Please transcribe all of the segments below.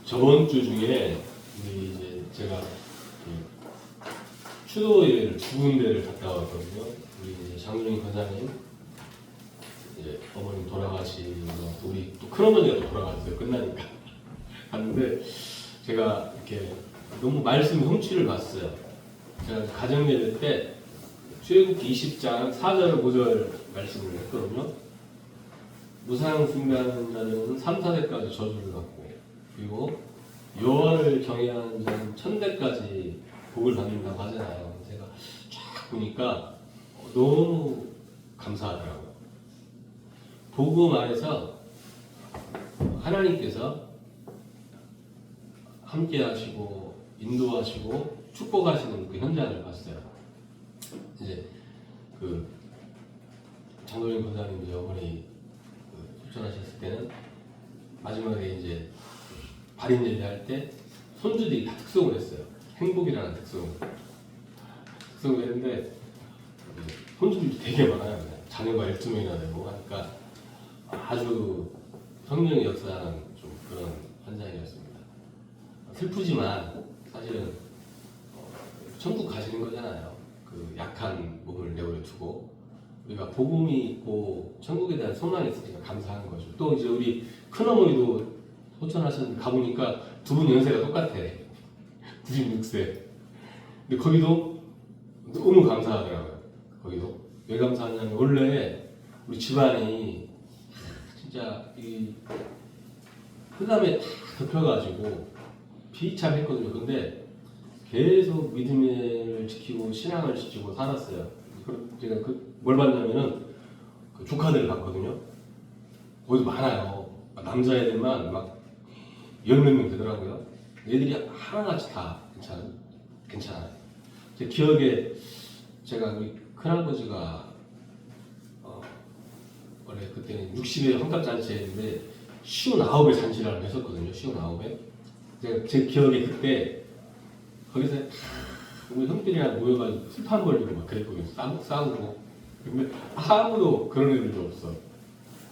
저번 주 중에 우리 이제 제가 그 추도예를 두 군데를 갔다 왔거든요. 우리 이제 장준희 권사님 이제 어머님 돌아가시고 또 우리 또 큰어머니가 또 돌아가셨어요. 끝나니까 갔는데 제가 이렇게 너무 말씀 솜씨를 봤어요. 제가 가정예배 때 출애굽기 20장 4절 5절 말씀을 했거든요. 무상 숭배하는 자는 3, 4대까지 저주를 받고 그리고 여호와를 경외하는 자는 1000대까지 복을 받는다고 하잖아요. 제가 쫙 보니까 너무 감사하더라고요. 복음 안에서 하나님께서 함께 하시고 인도하시고 축복하시는 그 현장을 봤어요. 이제 그 장도림 권사님 이제 어머니 소천하셨을 때는 마지막에 이제 발인 예배할 때 손주들이 다 특송을 했어요. 행복이라는 특송을 했는데 손주들이 되게 많아요. 그냥. 자녀가 12명이나 되고 하니까 아주 성령의 역사하는 좀 그런 현장이었습니다. 슬프지만 사실은 천국 가시는 거잖아요. 그 약한 몸을 내버려 두고 우리가 복음이 있고 천국에 대한 소망이 있으니까 감사하는 거죠. 또 이제 우리 큰어머니도 호천하셨는데 가보니까 두 분 연세가 똑같아. 96세. 근데 거기도 너무 감사하더라고요. 거기도 왜 감사하냐면 원래 우리 집안이 진짜 이 흑암에 다 덮여가지고 비참했거든요. 근데 계속 믿음을 지키고 신앙을 지키고 살았어요. 제가 뭘 봤냐면은 그 조카들을 봤거든요. 거기도 많아요. 남자애들만 막 10몇 명 되더라고요. 애들이 하나같이 다 괜찮아요. 제 기억에 제가 우리 큰아버지가 원래 그때는 60에 환갑잔치 했는데 59에 잔치를 했었거든요. 59에. 제 기억에 그때 거기서 우리 형들이랑 모여가지고 술판 벌리고 막 그랬거든요. 싸우고. 근데 아무도 그런 애들도 없어.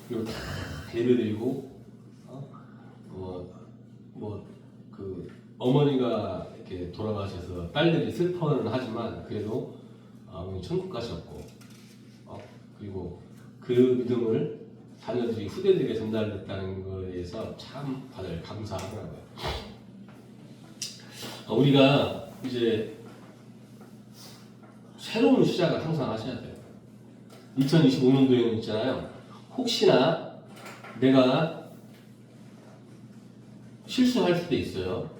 그리고 다 예배드리고, 그 어머니가 이렇게 돌아가셔서 딸들이 슬퍼는 하지만 그래도 어머니 천국 가셨고, 그리고 그 믿음을 자녀들이 후대들에게 전달됐다는 것에 대해서 참 다들 감사하더라고요. 우리가 이제 새로운 시작을 항상 하셔야 돼요. 2025년도에는 있잖아요. 혹시나 내가 실수할 수도 있어요.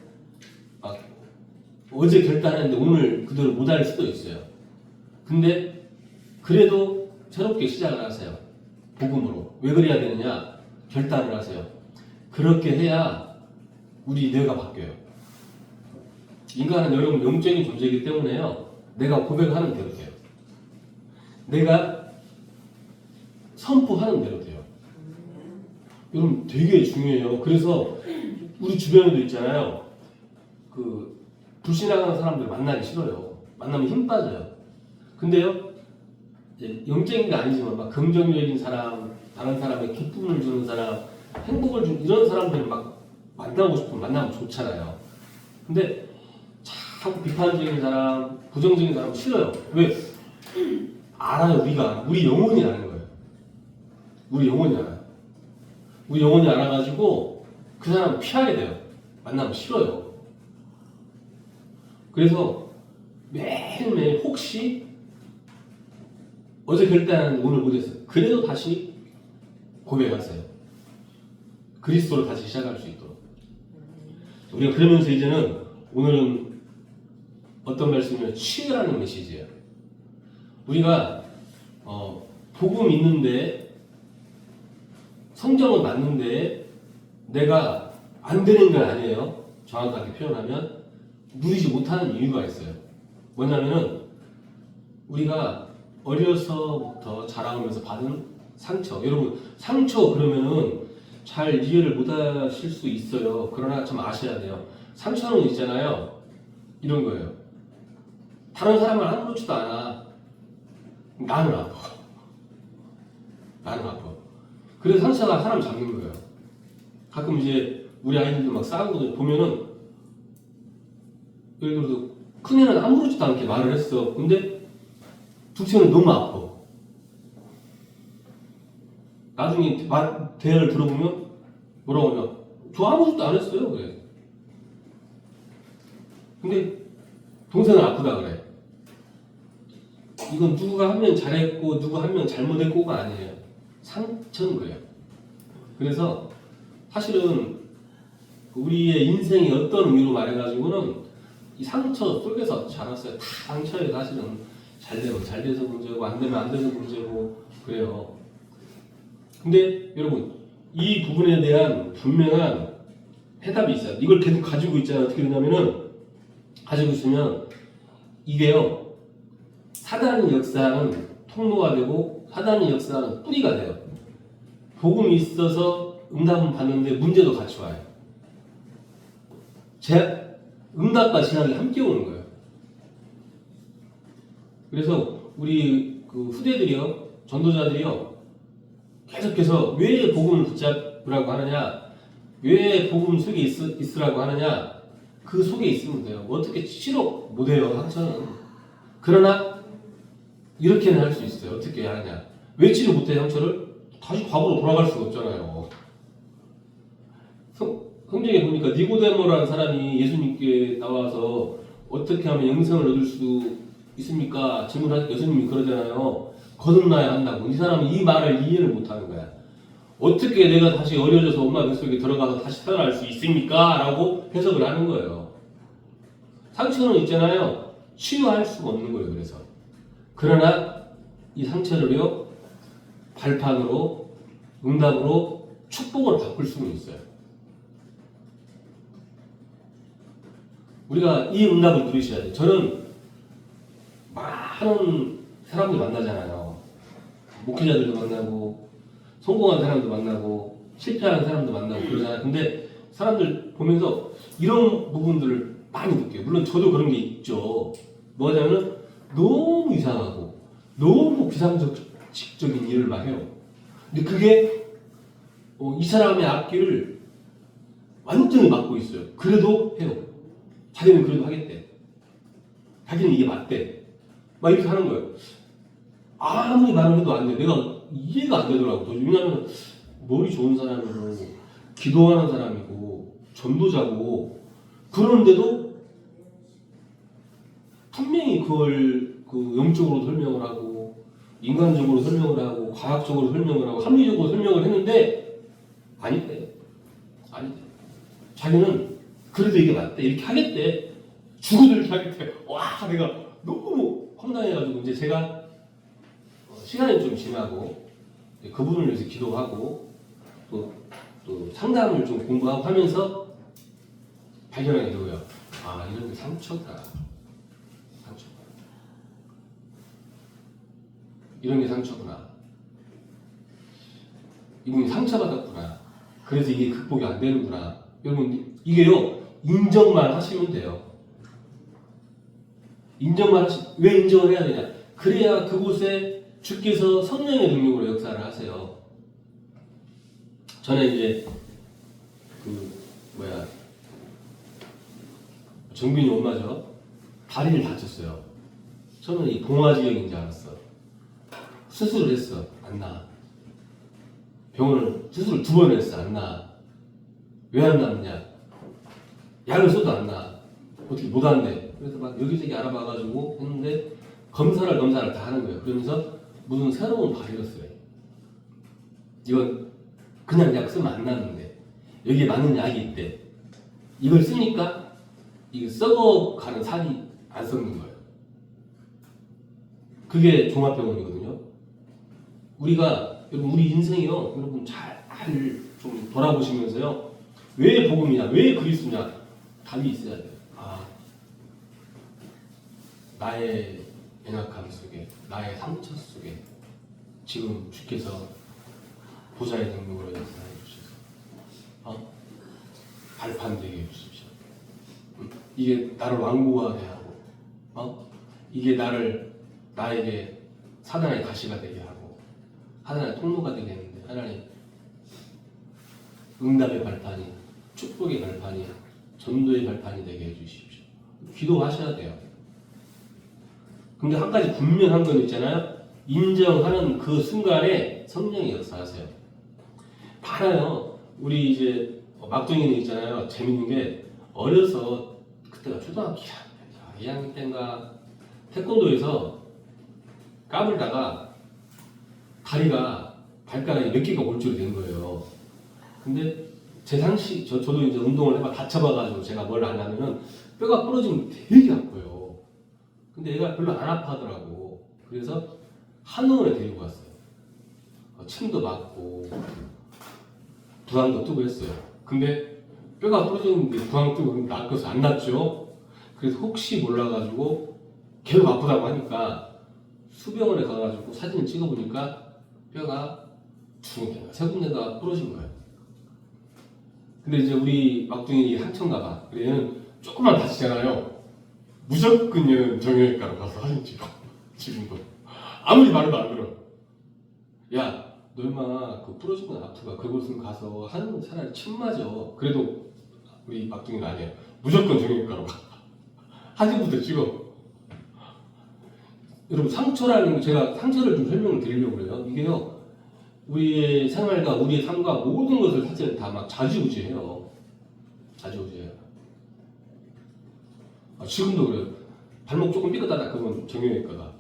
어제 결단했는데 오늘 그대로 못할 수도 있어요. 근데 그래도 새롭게 시작을 하세요. 복음으로. 왜 그래야 되느냐? 결단을 하세요. 그렇게 해야 우리 뇌가 바뀌어요. 인간은 여러분 영적인 존재이기 때문에요. 내가 고백하는 대로 돼요. 내가 선포하는 대로 돼요. 여러분 되게 중요해요. 그래서 우리 주변에도 있잖아요. 그 불신앙하는 사람들 만나기 싫어요. 만나면 힘 빠져요. 근데요, 영적인 게 아니지만 막 긍정적인 사람, 다른 사람의 기쁨을 주는 사람, 행복을 주는 이런 사람들을 막 만나고 싶으면 만나면 좋잖아요. 근데 자꾸 비판적인 사람, 부정적인 사람 싫어요. 왜? 알아요. 우리 영혼이 아는 거예요. 우리 영혼이 알아요. 우리 영혼이 알아가지고 그 사람 피하게 돼요. 만나면 싫어요. 그래서 매일매일 혹시 어제 결단했는데 오늘 못했어요. 그래도 다시 고백하세요. 그리스도로 다시 시작할 수 있도록. 우리가 그러면서 이제는 오늘은 어떤 말씀이냐면 치유라는 메시지예요. 우리가 복음 있는데 성경은 맞는데 내가 안 되는 건 아니에요. 정확하게 표현하면 누리지 못하는 이유가 있어요. 뭐냐면은 우리가 어려서부터 자라오면서 받은 상처. 여러분 상처 그러면은 잘 이해를 못 하실 수 있어요. 그러나 좀 아셔야 돼요. 상처는 있잖아요. 이런 거예요. 다른 사람은 아무렇지도 않아. 나는 아파. 나는 아파. 그래서 상처가 사람 잡는 거예요. 가끔 이제 우리 아이들도 막 싸우는 거 보면은 예를 들어서 큰애는 아무렇지도 않게 말을 했어. 근데 둘째는 너무 아파. 나중에 대화를 들어보면 뭐라고 하냐? 저 아무것도 안 했어요. 그래. 근데 동생은 아프다 그래. 이건 누구가 한 명 잘했고 누구 한 명 잘못했고가 아니에요. 상처인 거예요. 그래서 사실은 우리의 인생이 어떤 의미로 말해가지고는 이 상처 속에서 자랐어요. 다 상처예요. 사실은 잘 되면 잘 돼서 문제고 안 되면 안 돼서 문제고 그래요. 근데 여러분 이 부분에 대한 분명한 해답이 있어요. 이걸 계속 가지고 있잖아요. 어떻게 되냐면은 가지고 있으면 이게요. 사단의 역사는 통로가 되고 사단의 역사는 뿌리가 돼요. 복음이 있어서 응답은 받는데 문제도 같이 와요. 응답과 재앙이 함께 오는 거예요. 그래서 우리 그 후대들이요, 전도자들이요, 계속해서 왜 복음을 붙잡으라고 하느냐, 왜 복음 속에 있으라고 하느냐, 그 속에 있으면 돼요. 어떻게 치료 못해요, 상처는. 그러나 이렇게는 할 수 있어요. 어떻게 하느냐. 왜 치료 못해, 상처를? 다시 과거로 돌아갈 수가 없잖아요. 성경에 보니까 니고데모라는 사람이 예수님께 나와서 어떻게 하면 영생을 얻을 수 있습니까? 질문하니까 예수님이 그러잖아요. 거듭나야 한다고. 이 사람은 이 말을 이해를 못하는 거야. 어떻게 내가 다시 어려져서 엄마 뱃속에 들어가서 다시 태어날 수 있습니까? 라고 해석을 하는 거예요. 상처는 있잖아요. 치유할 수가 없는 거예요. 그래서 그러나 이 상처를요 발판으로 응답으로 축복을 바꿀 수는 있어요. 우리가 이 응답을 누리셔야 돼요. 저는 많은 사람들 만나잖아요. 목회자들도 만나고 성공한 사람도 만나고 실패하는 사람도 만나고 그러잖아요. 근데 사람들 보면서 이런 부분들을 많이 느껴요. 물론 저도 그런 게 있죠. 뭐냐면은 너무 이상하고 너무 비상식적인 일을 막 해요. 근데 그게 이 사람의 앞길을 완전히 막고 있어요. 그래도 해요. 자기는 그래도 하겠대. 자기는 이게 맞대. 막 이렇게 하는 거예요. 아무리 말해도 안 돼. 내가 이해가 안 되더라고. 왜냐하면 머리 좋은 사람이고 기도하는 사람이고 전도자고 그러는데도 분명히 그걸 그 영적으로 설명을 하고 인간적으로 설명을 하고 과학적으로 설명을 하고 합리적으로 설명을 했는데 아니대. 아니대. 자기는 그래도 이게 맞대. 이렇게 하겠대. 죽어도 이렇게 하겠대. 와, 내가 너무 황당해가지고 이제 제가 시간이 좀 지나고 그분을 위해서 기도하고 또 상담을 좀 공부하고 하면서 발견하게 되고요. 아, 이런 게 상처다. 상처. 이런 게 상처구나. 이분이 상처받았구나. 그래서 이게 극복이 안 되는구나. 여러분, 이게요, 인정만 하시면 돼요. 왜 인정을 해야 되냐? 그래야 그곳에 주께서 성령의 능력으로 역사를 하세요. 저는 이제 정빈이 엄마죠. 다리를 다쳤어요. 저는 이 봉화지경인 줄 알았어. 수술을 했어. 안 나아. 병원을 수술을 2번 했어. 안 나아. 왜 안 나느냐? 약을 써도 안 나아. 어떻게 못 한대. 그래서 막 여기저기 알아봐가지고 했는데 검사를 다 하는 거예요. 그러면서 무슨 새로운 바이러스래. 이건 그냥 약 쓰면 안 나는데 여기에 맞는 약이 있대. 이걸 쓰니까 이게 썩어가는 살이 안 썩는 거예요. 그게 종합병원이거든요. 우리 인생이요, 여러분 잘 좀 돌아보시면서요. 왜 복음이냐, 왜 그리스도냐 답이 있어야 돼요. 나의 연약함 속에, 나의 상처 속에 지금 주께서 보좌의 능력으로 역사해 주셔서 발판 되게 해주십시오. 이게 나를 완고하게 하고 이게 나에게 사단의 가시가 되게 하고 하나의 통로가 되게 했는데 하나님 응답의 발판이 축복의 발판이, 전도의 발판이 되게 해주십시오. 기도하셔야 돼요. 근데 한 가지 분명한 건 있잖아요. 인정하는 그 순간에 성령이 역사하세요. 많아요. 우리 이제 막둥이는 있잖아요. 재밌는 게 어려서 그때가 초등학교 2학년 때인가 태권도에서 까불다가 다리가 발가락이 몇 개가 골절이 된 거예요. 근데 제 상식 저도 이제 운동을 해봐 다쳐봐가지고 제가 뭘 안 하면은 뼈가 부러지면 되게 아파요. 근데 얘가 별로 안 아파하더라고. 그래서 한의원에 데리고 갔어요. 침도 맞고 부항도 뜨고 했어요. 근데 뼈가 부러졌는데 부항 뜨고 낫고서 안 낫죠. 그래서 혹시 몰라가지고 계속 아프다고 하니까 수병원에 가가지고 사진을 찍어보니까 뼈가 두 군데가 세 군데가 부러진 거예요. 근데 이제 우리 막둥이 한천가 봐. 그래 얘는 조금만 다치잖아요. 무조건 얘는 정형외과로 가서 사진 찍어. 지금도 아무리 말해도 안 들어. 야, 너 임마 그 부러진 건 아프가 그곳은 가서 한 차라리 침 맞아. 그래도 우리 막둥이는 아니에요. 무조건 정형외과로 가. 사진부터 찍어. 여러분 상처라는 거 제가 상처를 좀 설명을 드리려고 그래요. 이게요. 우리의 생활과 우리의 삶과 모든 것을 사실 다 막 좌지우지해요. 좌지우지해요. 지금도 그래요. 발목 조금 삐끗하다 그러면 정형외과가.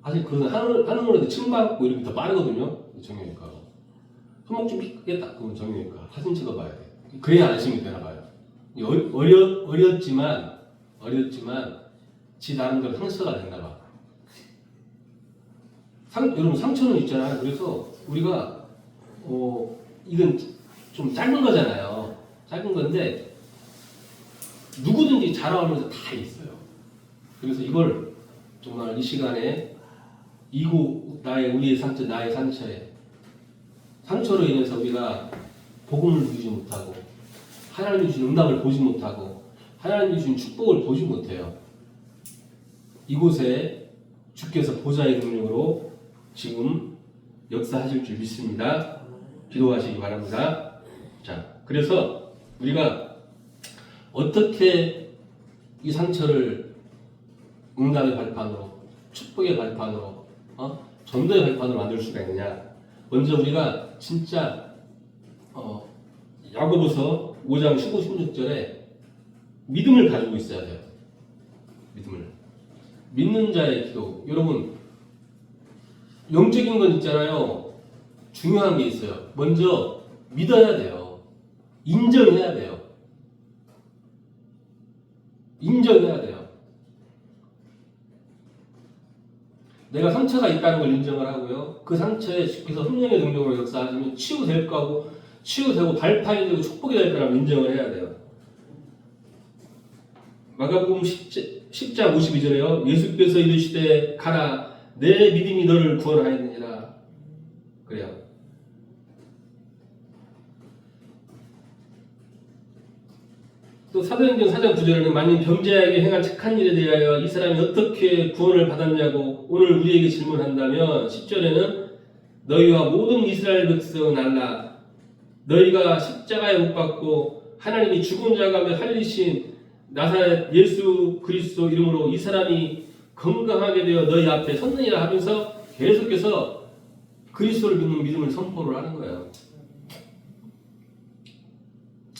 사실 그런 한의원에도 침 받고 이렇게 더 빠르거든요. 정형외과가. 손목 좀 삐끗했다 그러면 정형외과. 사진 찍어봐야 돼. 그래야 안심이 되나 봐요. 어렸지만 지 나름대로 상처가 됐나 봐. 여러분 상처는 있잖아요. 그래서 우리가 이건 좀 짧은 거잖아요. 짧은 건데 누구든지 자라오면서 다 있어요. 그래서 이걸 정말 이 시간에 우리의 상처, 나의 상처에 상처로 인해서 우리가 복음을 누리지 못하고 하나님이 주신 응답을 보지 못하고 하나님이 주신 축복을 보지 못해요. 이곳에 주께서 보좌의 능력으로 지금 역사하실 줄 믿습니다. 기도하시기 바랍니다. 자, 그래서 우리가 어떻게 이 상처를 응답의 발판으로, 축복의 발판으로, 전도의 발판으로 만들 수가 있느냐? 먼저 우리가 진짜 야고보서 5장 15, 16절에 믿음을 가지고 있어야 돼요. 믿음을. 믿는 자의 기도. 여러분 영적인 건 있잖아요. 중요한 게 있어요. 먼저 믿어야 돼요. 인정해야 돼요. 인정해야 돼요. 내가 상처가 있다는 걸 인정을 하고요. 그 상처에 주께서 성령의 능력으로 역사하시면 치유될 거고 치유되고 발판이 되고 축복이 될 거라고 인정을 해야 돼요. 마가복음 10장 52절에요. 예수께서 이르시되 가라 내 믿음이 너를 구원하였느니라. 그래요. 또 사도행전 4장 9절에는 만일 병자에게 행한 착한 일에 대하여 이 사람이 어떻게 구원을 받았냐고 오늘 우리에게 질문한다면 10절에는 너희와 모든 이스라엘 백성은 알라. 너희가 십자가에 못 박고 하나님이 죽은 자 가운데 살리신 나사렛 예수 그리스도 이름으로 이 사람이 건강하게 되어 너희 앞에 섰느니라 하면서 계속해서 그리스도를 믿는 믿음을 선포를 하는 거예요.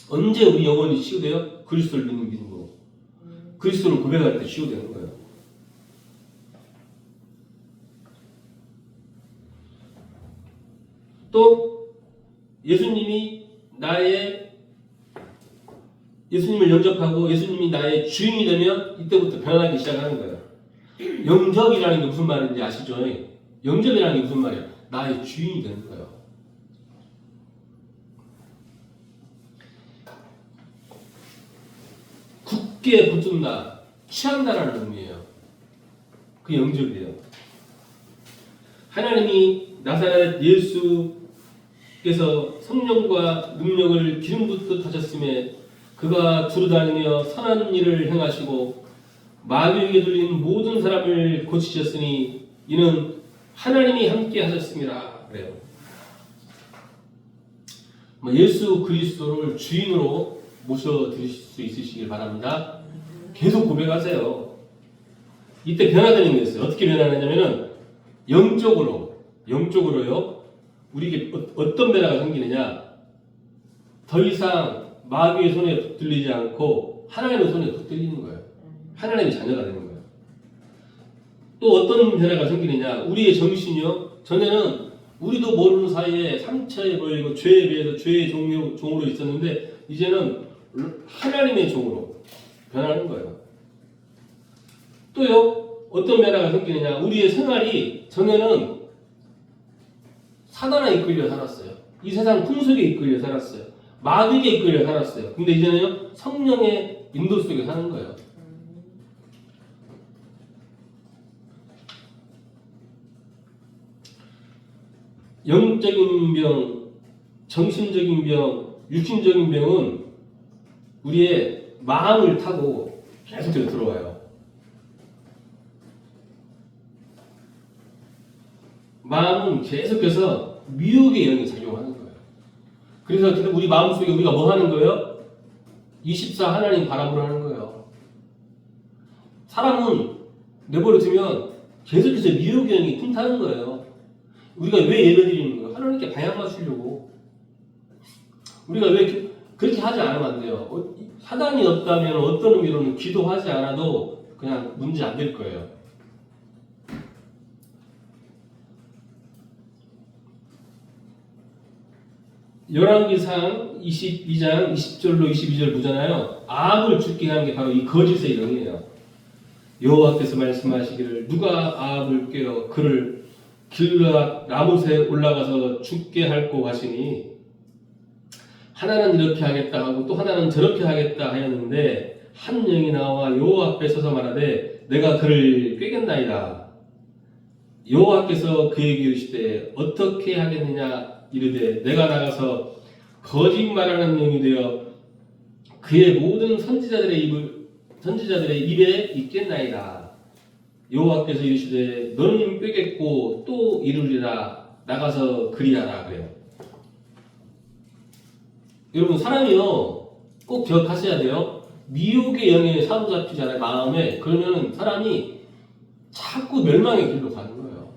언제 우리 영혼이 치유돼요? 그리스도를 믿는 믿음으로. 그리스도를 고백할 때 치유되는 거예요. 또 예수님을 영접하고 예수님이 나의 주인이 되면 이때부터 변하기 시작하는 거예요. 영접이라는 게 무슨 말인지 아시죠? 영접이라는 게 무슨 말이에요? 나의 주인이 되는 거예요. 굳게 붙든다, 취한다라는 의미예요. 그 영접이에요. 하나님이 나사렛 예수께서 성령과 능력을 기름 붓듯 하셨음에 그가 두루다니며 선한 일을 행하시고 마귀에게 들린 모든 사람을 고치셨으니 이는 하나님이 함께 하셨습니다. 그래요. 예수 그리스도를 주인으로 모셔드릴 수 있으시길 바랍니다. 계속 고백하세요. 이때 변화되는 게 있어요. 어떻게 변화하냐면은 영적으로요. 우리에게 어떤 변화가 생기느냐? 더 이상 마귀의 손에 붙들리지 않고 하나님의 손에 붙들리는 거예요. 하나님의 자녀가 되는 거예요. 또 어떤 변화가 생기느냐? 우리의 정신이요. 전에는 우리도 모르는 사이에 상처에 보이고 죄에 비해서 죄의 종으로 있었는데 이제는 하나님의 종으로 변하는 거예요. 또요. 어떤 변화가 생기느냐? 우리의 생활이 전에는 사단에 이끌려 살았어요. 이 세상 풍속에 이끌려 살았어요. 마귀에 이끌려 살았어요. 근데 이제는요. 성령의 인도 속에 사는 거예요. 영적인 병, 정신적인 병, 육신적인 병은 우리의 마음을 타고 계속해서 들어와요. 마음은 계속해서 미혹의 영이 작용하는 거예요. 그래서 우리 마음속에 우리가 뭐 하는 거예요? 24 하나님 바라보러 하는 거예요. 사람은 내버려 두면 계속해서 미혹의 영이 틈타는 거예요. 우리가 왜 예배드리는 거예요? 하나님께 방향 맞추려고. 우리가 왜 그렇게 하지 않으면 안 돼요. 사단이 없다면 어떤 의미로는 기도하지 않아도 그냥 문제 안 될 거예요. 열왕기상 22장 20절로 22절 보잖아요. 아합을 죽게 한 게 바로 이 거짓의 영이에요. 여호와께서 말씀하시기를 누가 아합을 깨어 그를 길르앗 라못에 올라가서 죽게 할고 하시니 하나는 이렇게 하겠다 하고 또 하나는 저렇게 하겠다 하였는데 한 영이 나와 여호와 앞에 서서 말하되 내가 그를 꾀겠나이다. 여호와께서 그에게 이르시되 어떻게 하겠느냐 이르되 내가 나가서 거짓말하는 영이 되어 그의 모든 선지자들의 입에 있겠나이다. 여호와께서 이르시되 너는 꾀겠고 또 이루리라. 나가서 그리하라 그래요. 여러분 사람이요 꼭 기억하셔야 돼요. 미혹의 영에 사로잡히잖아요. 마음에. 그러면 사람이 자꾸 멸망의 길로 가는 거예요.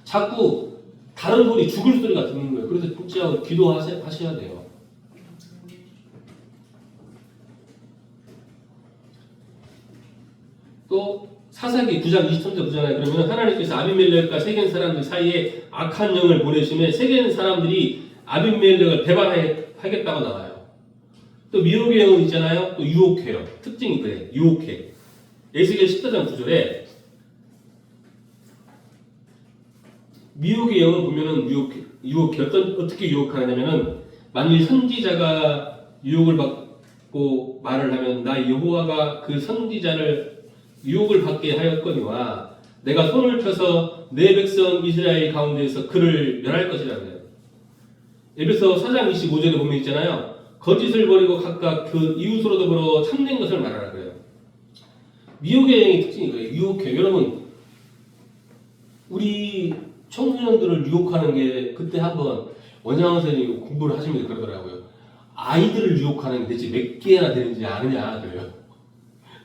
자꾸 다른 소리, 죽을 소리가 듣는 거예요. 그래서 복지하고 기도하셔야 돼요. 또 사사기 9장 23절 보잖아요. 그러면 하나님께서 아비멜렉과 세겜 사람들 사이에 악한 영을 보내시며 세겜 사람들이 아비멜렉을 배반하겠다고 나와요. 또 미혹의 영은 있잖아요. 또 유혹해요. 특징이 그래요. 유혹해. 에스겔 14장 9절에 미혹의 영을 보면은 유혹해. 어떻게 유혹하냐면은 만일 선지자가 유혹을 받고 말을 하면 나 여호와가 그 선지자를 유혹을 받게 하였거니와 내가 손을 펴서 내 백성 이스라엘 가운데에서 그를 멸할 것이라 그래요. 에베소 4장 25절에 보면 있잖아요. 거짓을 버리고 각각 그 이웃으로 더불어 참된 것을 말하라 그래요. 미혹의 영의 특징이 그래요. 유혹해요. 여러분 우리 청소년들을 유혹하는 게 그때 한번 원장원 선생님이 공부를 하시면서 그러더라고요. 아이들을 유혹하는 게 대체 몇 개나 되는지 아느냐 그래요.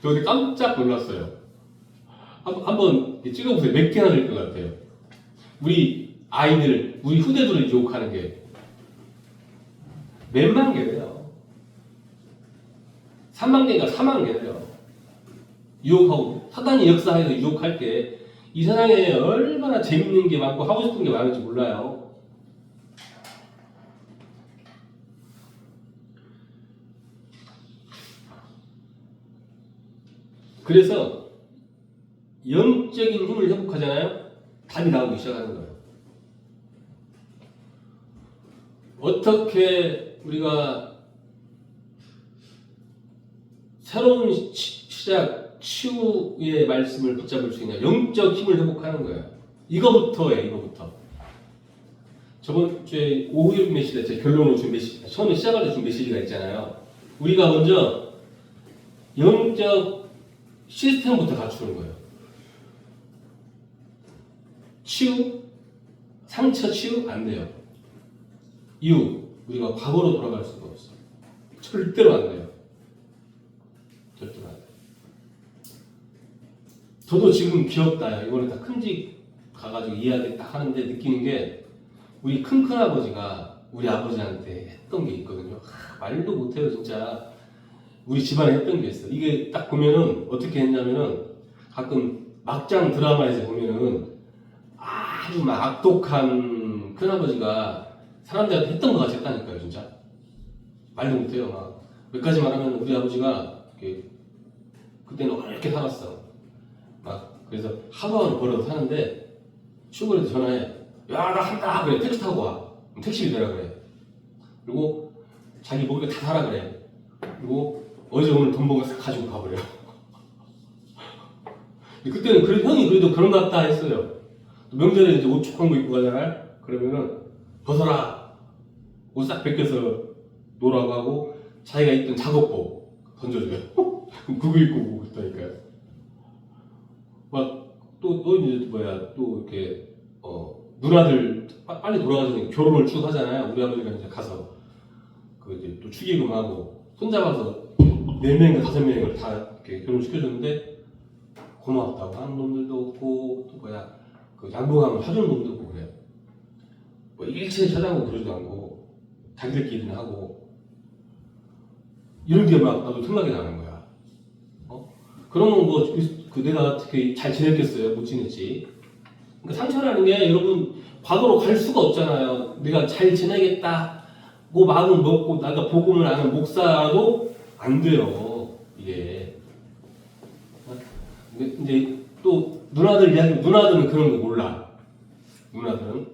저 그때 깜짝 놀랐어요. 한번 찍어보세요. 몇 개나 될 것 같아요. 우리 아이들, 우리 후대들을 유혹하는 게 몇만 개래요. 3만 개가 4만 개래요. 유혹하고 사단이 역사해서 유혹할 때 이 세상에 얼마나 재밌는 게 많고 하고 싶은 게 많은지 몰라요. 그래서 영적인 힘을 회복하잖아요. 답이 나오기 시작하는 거예요. 어떻게 우리가 새로운 시작, 치유의 말씀을 붙잡을 수 있냐. 영적 힘을 회복하는 거예요. 이거부터예요. 이거부터. 저번 주에 오후에 메시지 때 결론을 준 메시지, 처음에 시작할 때 준 메시지가 있잖아요. 우리가 먼저 영적 시스템부터 갖추는 거예요. 치유, 상처 치유 안 돼요. 이유, 우리가 과거로 돌아갈 수가 없어요. 절대로 안 돼요. 절대로 안 돼요. 저도 지금 귀엽다. 이번에 다 큰 집 가가지고 이야기 딱 하는데 느끼는 게 우리 큰아버지가 우리 아버지한테 했던 게 있거든요. 말도 못해요, 진짜. 우리 집안에 했던 게 있어. 이게 딱 보면은 어떻게 했냐면은 가끔 막장 드라마에서 보면은 아주 막 악독한 큰아버지가 사람들한테 했던 것 같이 했다니까요, 진짜. 말도 못해요, 막. 몇 가지 말하면 우리 아버지가 그때는 어렵게 살았어. 막 그래서 하루하루 벌어서 사는데 출근해서 전화해. 야, 나 한다! 그래. 택시 타고 와. 택시비 내라 그래. 그리고 자기 먹을 거다 사라 그래. 그리고 어제 오늘 돈 벌고 싹 가지고 가버려. 그때는 형이 그래도 그런 것 같다 했어요. 명절에 이제 옷 조그만 거 입고 가잖아요. 그러면은 벗어라. 옷 싹 벗겨서 놀라고 하고 자기가 입던 작업복 던져줘요. 그럼 그거 입고 오고 그랬다니까요. 막 또 이제 또 이렇게 누나들 빨리 돌아가서 결혼을 쭉 하잖아요. 우리 아버지가 이제 가서 이제 또 축의금하고 손잡아서 4명인가 5명을 다 이렇게 결혼시켜줬는데 고맙다고 하는 놈들도 없고 또 그 양보하면 사주는 놈도 없고 그래요. 뭐 일체에 찾아오고 그러지도 않고 자기들끼리는 하고 이런 게 막 나도 생각이 나는 거야. 그러면 내가 어떻게 잘 지냈겠어요? 못 지냈지. 그러니까 상처라는 게 여러분 과거로 갈 수가 없잖아요. 내가 잘 지내겠다. 뭐 마음을 먹고 내가 복음을 아는 목사도 안 돼요. 이게. 근데 또 누나들은 그런 거 몰라. 누나들은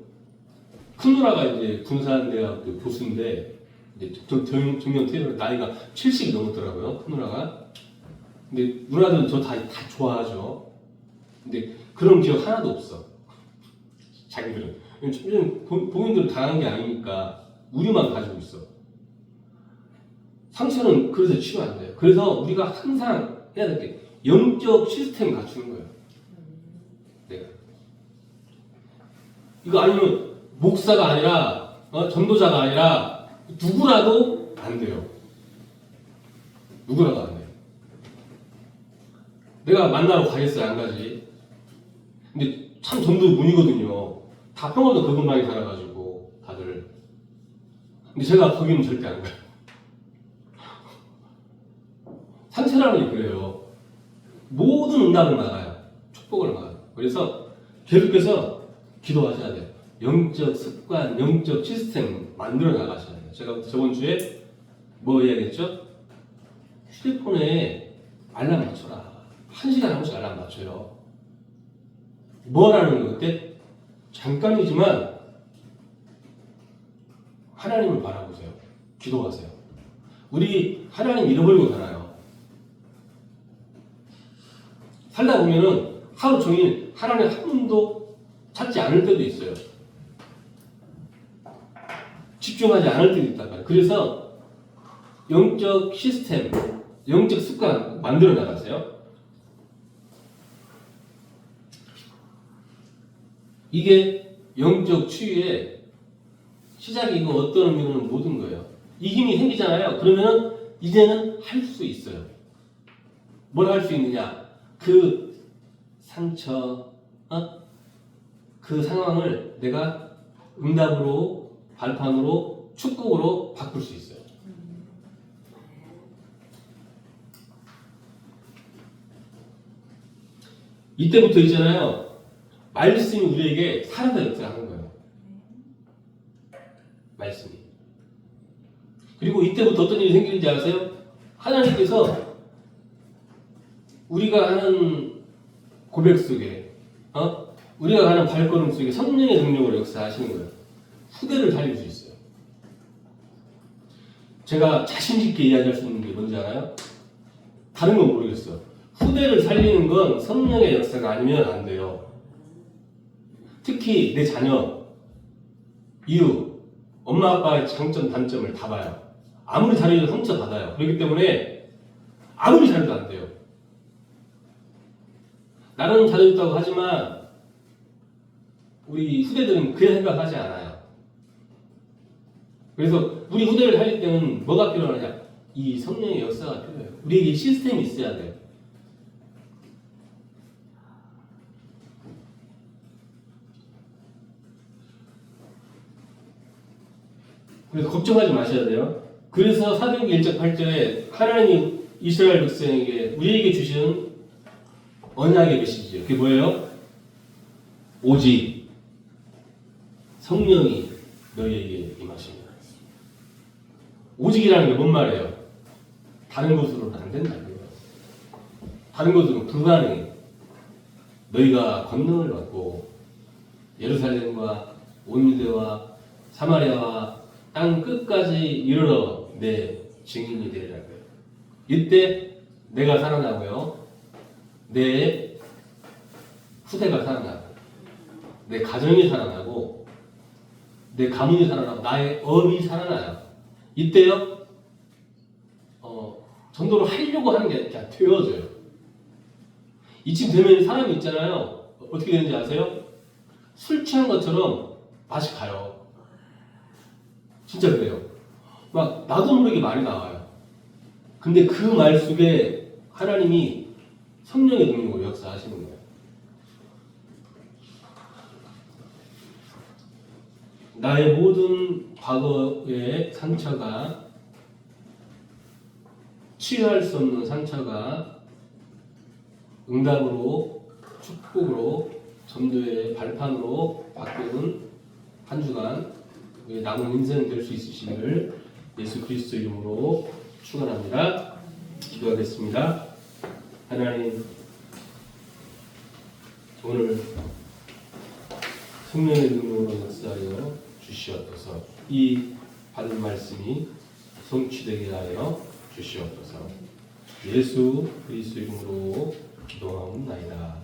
큰 누나가 이제 군산대학교 교수인데 이제 정년 퇴임을 나이가 70이 넘었더라고요. 큰 누나가. 근데 누나들은 저 다 좋아하죠. 근데 그런 기억 하나도 없어. 자기들은. 본인들은 당한 게 아니니까 우리만 가지고 있어. 상처는 그래서 치면 안 돼요. 그래서 우리가 항상 해야 될 게 영적 시스템을 갖추는 거예요. 내가. 이거 아니면 목사가 아니라 전도자가 아니라 누구라도 안 돼요. 누구라도 안 돼요. 내가 만나러 가겠어요? 안 가지? 근데 참 전도 문이거든요. 다 평화도 그분만이 살아가지고 다들. 근데 제가 거기는 절대 안 가요. 상처라는 게 그래요. 모든 응답을 막아요. 축복을 막아요. 그래서 계속해서 기도하셔야 돼요. 영적 습관, 영적 시스템 만들어 나가셔야 돼요. 제가 저번 주에 뭐 이야기했죠? 휴대폰에 알람 맞춰라. 1시간에 한 번씩 알람 맞춰요. 뭐라는 거 그때? 잠깐이지만 하나님을 바라보세요. 기도하세요. 우리 하나님 잃어버리고 살아요. 살다 보면은 하루 종일 하나님 한 분도 찾지 않을 때도 있어요. 집중하지 않을 때도 있단 말이에요. 그래서 영적 시스템, 영적 습관 만들어 나가세요. 이게 영적 치유의 시작이고 어떤 의미로는 모든 거예요. 이 힘이 생기잖아요. 그러면 이제는 할 수 있어요. 뭘 할 수 있느냐? 그 상처, 그 상황을 내가 응답으로, 발판으로, 축복으로 바꿀 수 있어요. 이때부터 있잖아요. 말씀이 우리에게 살아서 역사하는 거예요. 말씀이. 그리고 이때부터 어떤 일이 생기는지 아세요? 하나님께서 우리가 하는 고백 속에, 우리가 가는 발걸음 속에 성령의 능력으로 역사하시는 거예요. 후대를 살릴 수 있어요. 제가 자신있게 이야기할 수 있는 게 뭔지 알아요? 다른 건 모르겠어. 후대를 살리는 건 성령의 역사가 아니면 안 돼요. 특히 내 자녀, 이유, 엄마 아빠의 장점, 단점을 다 봐요. 아무리 잘해도 상처 받아요. 그렇기 때문에 아무리 잘해도 안 돼요. 나는 잘해줬다고 하지만 우리 후대들은 그런 생각하지 않아요. 그래서 우리 후대를 살릴 때는 뭐가 필요하냐? 이 성령의 역사가 필요해요. 우리에게 시스템이 있어야 돼요. 그래서 걱정하지 마셔야 돼요. 그래서 사도행전 1장 8절에 하나님이 이스라엘 백성에게 우리에게 주신 언약의 메시지예요. 그게 뭐예요? 오직 성령이 너희에게 임하십니다. 오직이라는 게 뭔 말이에요? 다른 것으로는 안 된다는 거예요. 다른 것으로는 불가능해. 너희가 권능을 받고 예루살렘과 온 유대와 사마리아와 땅 끝까지 이르러 내 증인이 되리라고요. 이때 내가 살아나고요. 내 후대가 살아나고 내 가정이 살아나고 내 가문이 살아나고 나의 업이 살아나요. 이때요. 전도를 하려고 하는 게 그냥 되어져요. 이쯤 되면 사람이 있잖아요. 어떻게 되는지 아세요? 술 취한 것처럼 맛이 가요. 진짜 그래요. 막 나도 모르게 말이 나와요. 근데 그 말 속에 하나님이 성령의 능력으로 역사하시는 거예요. 나의 모든 과거의 상처가 치유할 수 없는 상처가 응답으로 축복으로 전도의 발판으로 바뀌는 한 주간 남은 인생 될 수 있으시기를 예수 그리스도 이름으로 축원합니다. 기도하겠습니다. 하나님, 오늘 성령의 능력으로 역사하여 주시옵소서. 이 받은 말씀이 성취되게 하여 주시옵소서. 예수 그리스도 이름으로 기도하옵나이다.